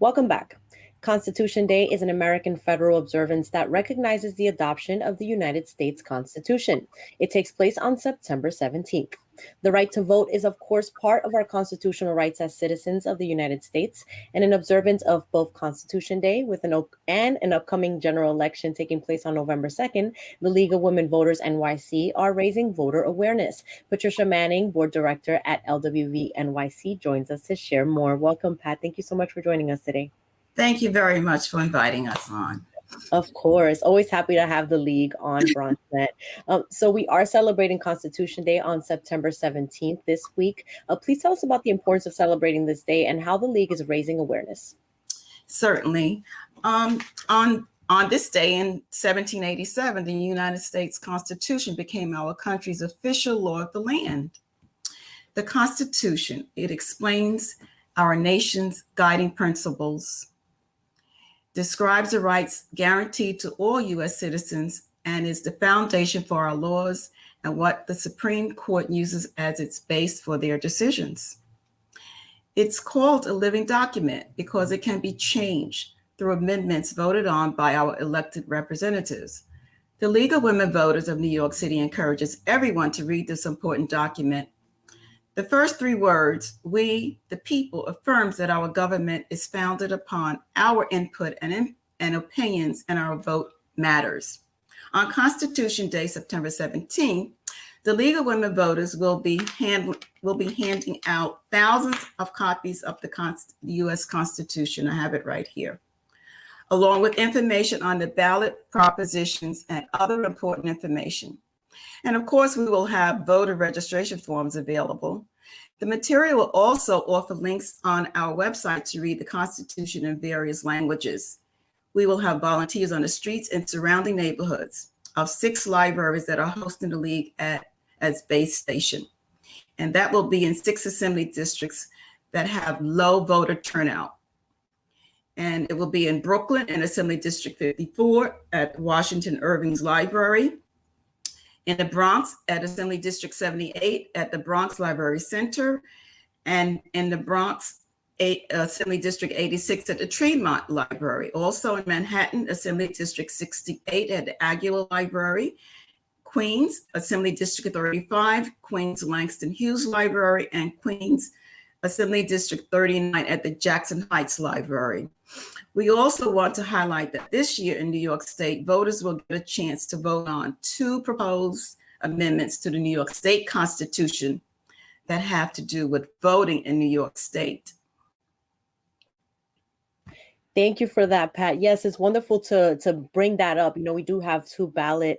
Welcome back. Constitution Day is an American federal observance that recognizes the adoption of the United States Constitution. It takes place on September 17th. The right to vote is, of course, part of our constitutional rights as citizens of the United States, and in observance of both Constitution Day and an upcoming general election taking place on November 2nd, the League of Women Voters NYC are raising voter awareness. Patricia Manning, board director at LWVNYC, joins us to share more. Welcome, Pat. Thank you so much for joining us today. Thank you very much for inviting us on. Of course. Always happy to have the League on BronxNet. So we are celebrating Constitution Day on September 17th this week. Please tell us about the importance of celebrating this day and how the League is raising awareness. Certainly. On this day in 1787, the United States Constitution became our country's official law of the land. The Constitution, it explains our nation's guiding principles, describes the rights guaranteed to all U.S. citizens, and is the foundation for our laws and what the Supreme Court uses as its base for their decisions. It's called a living document because it can be changed through amendments voted on by our elected representatives. The League of Women Voters of New York City encourages everyone to read this important document. The first three words, we, the people, affirms that our government is founded upon our input and opinions, and our vote matters. On Constitution Day, September 17th, the League of Women Voters will be handing out thousands of copies of the U.S. Constitution. I have it right here, along with information on the ballot propositions and other important information. And of course, we will have voter registration forms available. The material will also offer links on our website to read the Constitution in various languages. We will have volunteers on the streets and surrounding neighborhoods of 6 libraries that are hosting the League as base station. And that will be in 6 assembly districts that have low voter turnout. And it will be in Brooklyn in Assembly District 54 at Washington Irving's Library, in the Bronx at Assembly District 78 at the Bronx Library Center, and in the Bronx Assembly District 86 at the Tremont Library. Also in Manhattan, Assembly District 68 at the Aguilar Library, Queens, Assembly District 35, Queens Langston Hughes Library, and Queens Assembly District 39 at the Jackson Heights Library. We also want to highlight that this year in New York State, voters will get a chance to vote on 2 proposed amendments to the New York State Constitution that have to do with voting in New York State. Thank you for that, Pat. Yes, it's wonderful to bring that up. You know, we do have 2 ballot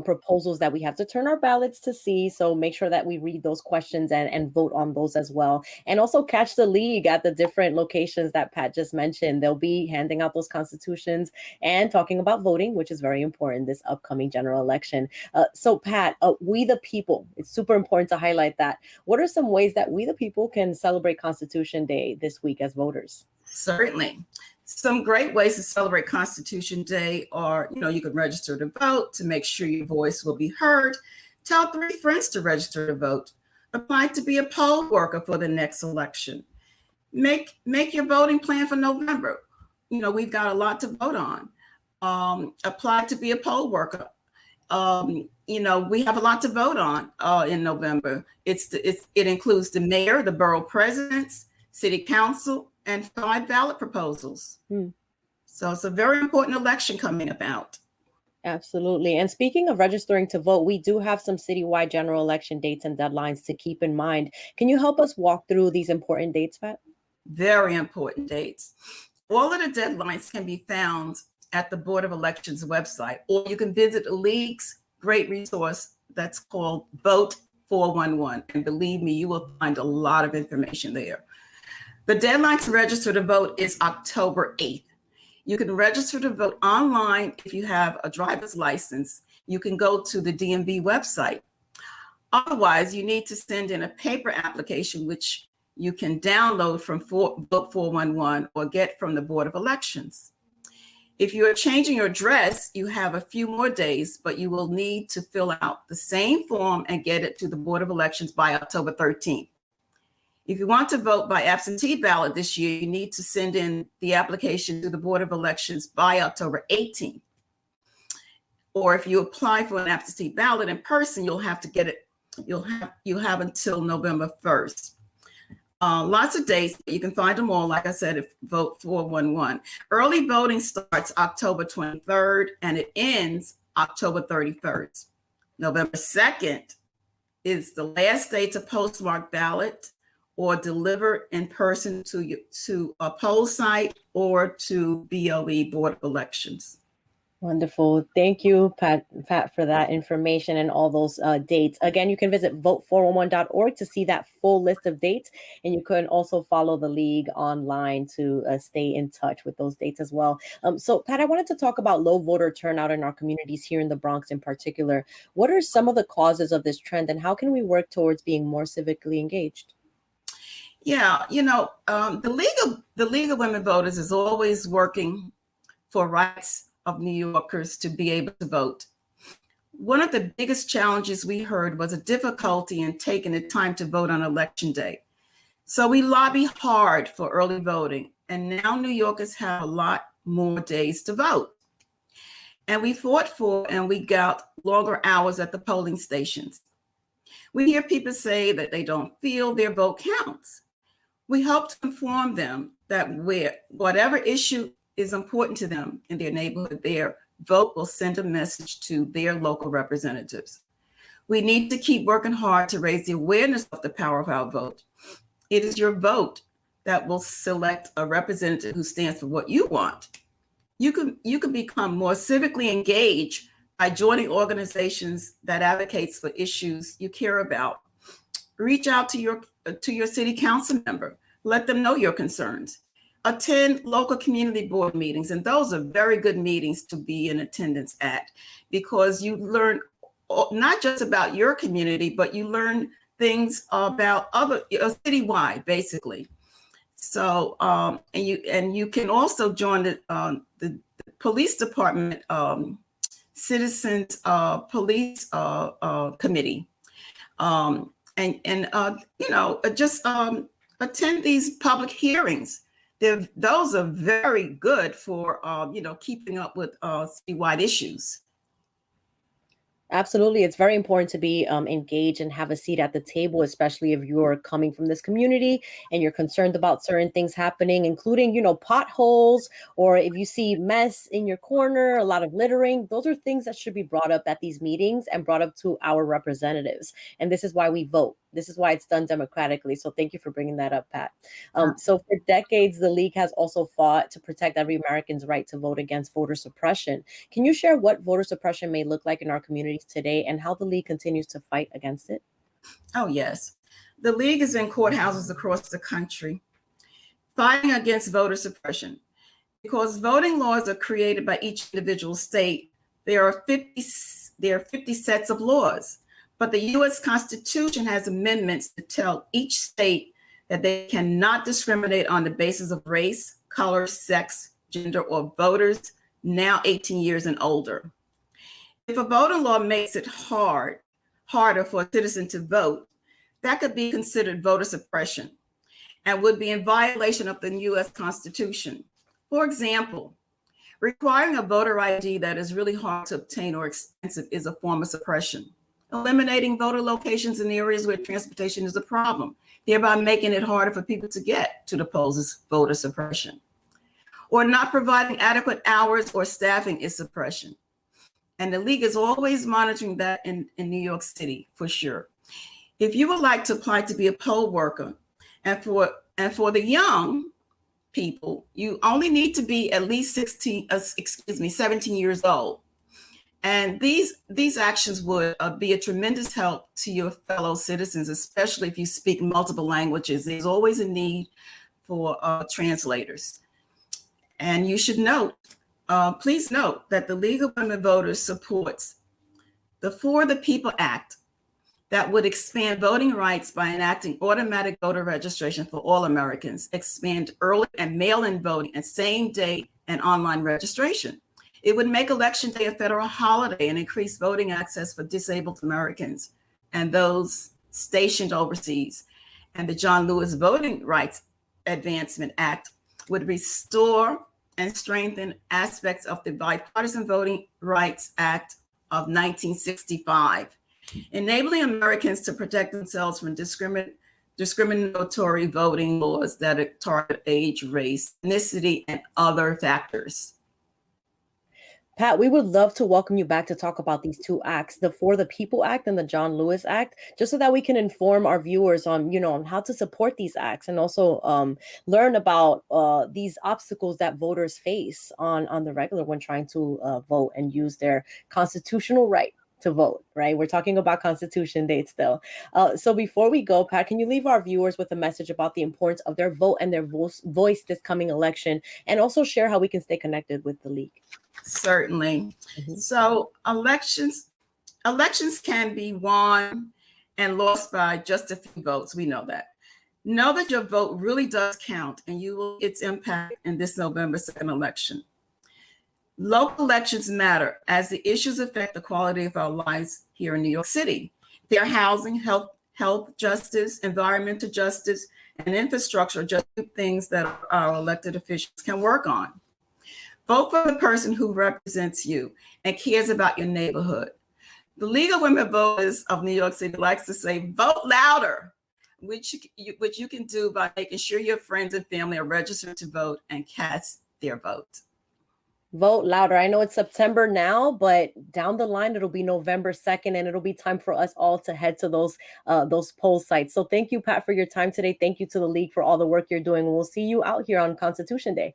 proposals that we have to turn our ballots to see. So make sure that we read those questions and vote on those as well. And also catch the League at the different locations that Pat just mentioned. They'll be handing out those constitutions and talking about voting, which is very important this upcoming general election. So Pat, we the people, it's super important to highlight that. What are some ways that we the people can celebrate Constitution Day this week as voters? Certainly. Some great ways to celebrate Constitution Day are, you can register to vote to make sure your voice will be heard. Tell 3 friends to register to vote. Apply to be a poll worker for the next election. Make your voting plan for November. We've got a lot to vote on. Apply to be a poll worker. We have a lot to vote on in November. It includes the mayor, the borough presidents, city council, and 5 ballot proposals. So it's a very important election coming about. Absolutely. And speaking of registering to vote, we do have some citywide general election dates and deadlines to keep in mind. Can you help us walk through these important dates, Pat? Very important dates. All of the deadlines can be found at the Board of Elections website, or you can visit the League's great resource that's called Vote 411. And believe me, you will find a lot of information there. The deadline to register to vote is October 8th. You can register to vote online if you have a driver's license. You can go to the DMV website. Otherwise, you need to send in a paper application, which you can download from Vote 411 or get from the Board of Elections. If you are changing your address, you have a few more days, but you will need to fill out the same form and get it to the Board of Elections by October 13th. If you want to vote by absentee ballot this year, you need to send in the application to the Board of Elections by October 18th. Or if you apply for an absentee ballot in person, you'll have to get it. You have until November 1st. Lots of dates, you can find them all, like I said, if Vote 411. Early voting starts October 23rd and it ends October 31st. November 2nd is the last day to postmark ballot or deliver in person to a poll site or to BOE, Board of Elections. Wonderful. Thank you, Pat, for that information and all those dates. Again, you can visit vote411.org to see that full list of dates. And you can also follow the league online to stay in touch with those dates as well. So, Pat, I wanted to talk about low voter turnout in our communities here in the Bronx in particular. What are some of the causes of this trend, and how can we work towards being more civically engaged? Yeah, the League of Women Voters is always working for rights of New Yorkers to be able to vote. One of the biggest challenges we heard was a difficulty in taking the time to vote on election day. So we lobby hard for early voting, and now New Yorkers have a lot more days to vote. And we fought for and we got longer hours at the polling stations. We hear people say that they don't feel their vote counts. We hope to inform them that whatever issue is important to them in their neighborhood, their vote will send a message to their local representatives. We need to keep working hard to raise the awareness of the power of our vote. It is your vote that will select a representative who stands for what you want. You can become more civically engaged by joining organizations that advocates for issues you care about. Reach out to your city council member. Let them know your concerns. Attend local community board meetings, and those are very good meetings to be in attendance at, because you learn not just about your community, but you learn things about citywide, basically. So, and you can also join the police department citizens police committee, just attend these public hearings. Those are very good for keeping up with citywide issues. Absolutely. It's very important to be engaged and have a seat at the table, especially if you're coming from this community and you're concerned about certain things happening, including, potholes, or if you see mess in your corner, a lot of littering. Those are things that should be brought up at these meetings and brought up to our representatives. And this is why we vote. This is why it's done democratically. So thank you for bringing that up, Pat. So for decades, the League has also fought to protect every American's right to vote against voter suppression. Can you share what voter suppression may look like in our communities today and how the League continues to fight against it? Oh, yes. The League is in courthouses across the country fighting against voter suppression. Because voting laws are created by each individual state, there are 50 sets of laws. But the U.S. Constitution has amendments to tell each state that they cannot discriminate on the basis of race, color, sex, gender, or voters now 18 years and older. If a voting law makes it harder for a citizen to vote, that could be considered voter suppression and would be in violation of the U.S. Constitution. For example, requiring a voter ID that is really hard to obtain or expensive is a form of suppression. Eliminating voter locations in areas where transportation is a problem, thereby making it harder for people to get to the polls is voter suppression. Or not providing adequate hours or staffing is suppression. And the League is always monitoring that in New York City, for sure. If you would like to apply to be a poll worker, and for the young people, you only need to be at least 17 years old. And these actions would be a tremendous help to your fellow citizens, especially if you speak multiple languages. There's always a need for translators. And you should note, please note that the League of Women Voters supports the For the People Act that would expand voting rights by enacting automatic voter registration for all Americans, expand early and mail-in voting, and same-day and online registration. It would make Election Day a federal holiday and increase voting access for disabled Americans and those stationed overseas. and the John Lewis Voting Rights Advancement Act would restore and strengthen aspects of the Bipartisan Voting Rights Act of 1965, enabling Americans to protect themselves from discriminatory voting laws that target age, race, ethnicity, and other factors. Pat, we would love to welcome you back to talk about these two acts, the For the People Act and the John Lewis Act, just so that we can inform our viewers on, on how to support these acts and also learn about these obstacles that voters face on the regular when trying to vote and use their constitutional right to vote, right? We're talking about Constitution Day still. So before we go, Pat, can you leave our viewers with a message about the importance of their vote and their voice this coming election, and also share how we can stay connected with the League? Certainly. So elections can be won and lost by just a few votes. We know that. Know that your vote really does count, and you will its impact in this November 2nd election. Local elections matter as the issues affect the quality of our lives here in New York City. Their housing, health justice, environmental justice, and infrastructure are just things that our elected officials can work on. Vote for the person who represents you and cares about your neighborhood. The League of Women Voters of New York City likes to say, vote louder, which you can do by making sure your friends and family are registered to vote and cast their vote. Vote louder. I know it's September now, but down the line, it'll be November 2nd, and it'll be time for us all to head to those poll sites. So thank you, Pat, for your time today. Thank you to the League for all the work you're doing. We'll see you out here on Constitution Day.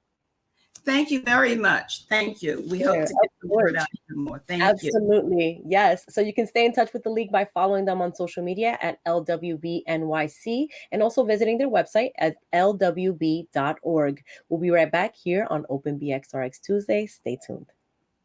Thank you very much. Thank you. We hope to get the word out even more. Thank you. Absolutely. Yes. So you can stay in touch with the League by following them on social media at LWVNYC and also visiting their website at lwb.org. We'll be right back here on Open BXRX Tuesday. Stay tuned.